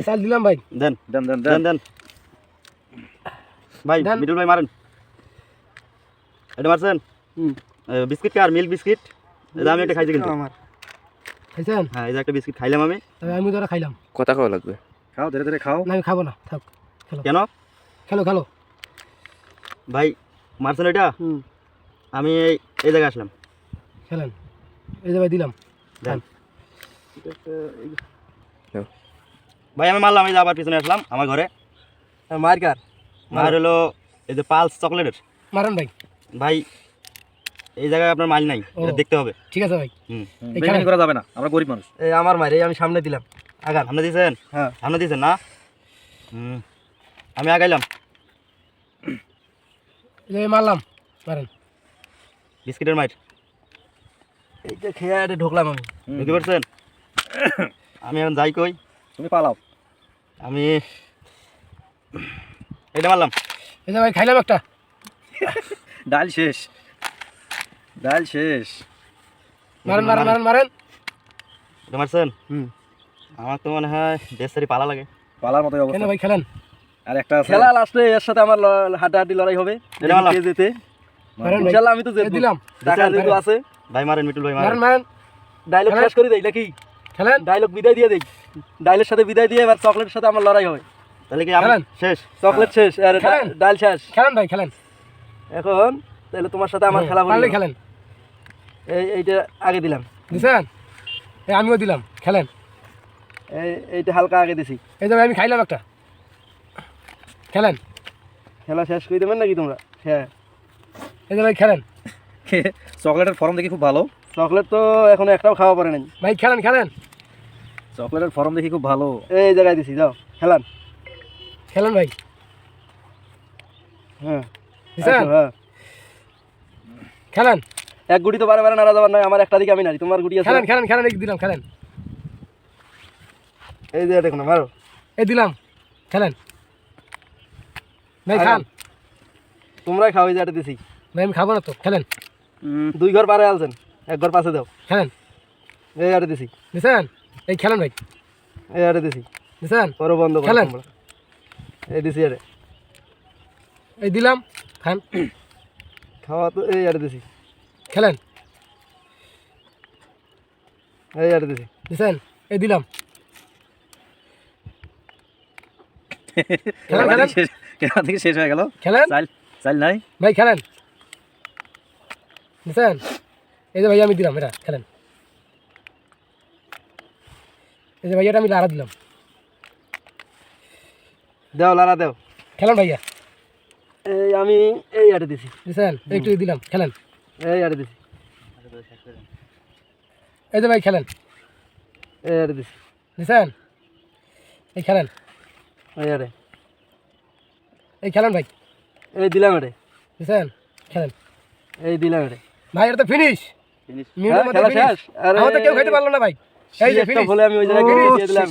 চাল দিলাম ভাই। দেন দেন দেন দেন দেন ভাই, মিডল ভাই মারেন। এটা মারছেন? বিস্কিট কার? Milk biscuit. এটা আমি একটা খাইছি কিন্তু। আমার খাইছেন? হ্যাঁ, এই যে একটা বিস্কিট খাইলাম আমি। আমি ধরে খাইলাম। কথা খাওয়া লাগবে। খাও, ধীরে ধীরে খাও। না আমি খাবো না, থাক। কেন? খেলো। ভাই মারছেন এটা? আমি এই জায়গায় আসলাম। খেলেন। এই যে ভাই দিলাম। দেন। ভাই আমি মারলাম, এই যে আবার পিছনে আসলাম আমার ঘরে। মার কার? মার হলো এই যে পালস চকলেটের। মারেন ভাই। ভাই এই জায়গায় আপনার মাল নাই, এটা দেখতে হবে। ঠিক আছে ভাই। বেইমানি করা যাবে না, আমরা গরিব মানুষ। এই আমার মার, এই আমি সামনে দিলাম। আগান। সামনে দিয়েছেন? হ্যাঁ সামনে দিয়েছেন না? আমি আগাইলাম। এই মারলাম, মারেন। বিস্কিটের মাইট। এইটা খেয়ে ঢোকলাম আমি। বুঝতে পারছেন? আমি এখন যাই কই? তুমি পালাও। আমি এটা মারলাম। এই যে ভাই খাইলাম একটা। ডাল শেষ, ডাল শেষ। মারেন। এটা মারছেন? আমার তো মনে হয় দেশারি পালা লাগে। পালার মতো অবস্থা। কেন ভাই খেলেন? আর একটা আছে। খেলা লাস্টে এর সাথে আমার হাড্ডাহাড্ডি লড়াই হবে। এটা মারলাম। যেতে ইনশাআল্লাহ আমি তো দিলাম। টাকা যেহেতু আছে। ভাই মারেন, মিটুল ভাই মারেন। মারেন। ডায়লগ শেষ করে দেই নাকি? খেলেন। ডায়লগ বিদায় দিয়ে দেই। ডায়লের সাথে বিদায় দিয়ে এবার চকলেটের সাথে আমার লড়াই হবে। তাহলে কি আমি শেষ? চকলেট শেষ আর ডাল শেষ। খেলেন ভাই, খেলেন। এখন তাহলে তোমার সাথে আমার খেলা হবে। খেলেন। এইটা আগে দিলাম। দিছেন? এই আমিও দিলাম। খেলেন। এইটা হালকা আগে দিছি। এই যে আমি খাইলাম একটা। খেলেন। খেলা শেষ করে দেবেন নাকি তোমরা? হ্যাঁ। এই যে ভাই খেলেন। চকলেটের ফর্ম দেখি খুব ভালো। চকলেট তো এখনো একটাও খাওয়া পড়ে নাই। ভাই খেলেন। চকলেটের ফর্ম দেখি খুব ভালো। এই জায়গায় দিছি, যাও খেলেন ভাই। হ্যাঁ হ্যাঁ খেলেন। এক গুটি তো বারে নাড়া যাবার নয়, আমার একটা দিকে আমি নাড়ি, তোমার গুটি আছে। খেলেন এই দিলাম। খেলেন। এই যে দেখো না, মারো। এই দিলাম। খেলেন ভাই, খান। তোমরাই খাও, এই যে এটা দিছি। ভাই আমি খাবো না তো। খেলেন। দুই ঘর পারে আলছেন, এক ঘর পাশে দাও। খেলেন। এই এটা দিছি। দিছেন? এই খেলেন ভাই। এই এটা দিছি। দিছেন? পরে বন্ধ করো। খেলেন। এই দিছি আরে। এই দিলাম। খান। খাওয়া তো এই আরে দিছি। খেলেন। এই আরে দিছি। দিছেন? এই দিলাম। খেলেন। কেন থেকে শেষ হয়ে গেল? খেলেন। চাল নাই ভাই, খেলেন। দিছেন? এই যে ভাই আমি দিলাম এটা। খেলেন। এই যে ভাই এটা আমি লাড়া দিলাম। দাও, লাড়া দাও। খেলেন ভাইয়া। এই আমি এই আরে দিছি। দিছেন? একটু দিলাম। খেলেন। এই আরে দিছি। এই যে ভাই খেলেন। এই আরে দিছি। দিছেন? এই খেলেন। এই আরে। এই খেলেন ভাই। এই দিলাম আরে। দিছেন? খেলেন। এই দিলাম আরে। ভাই এটা তো ফিনিশ। খেলা শেষ। আরে আমাদের কেউ খাইতে পারলো না ভাই। এই যে ফিনিশ বলে আমি ওই জায়গায় দিয়ে দিলাম।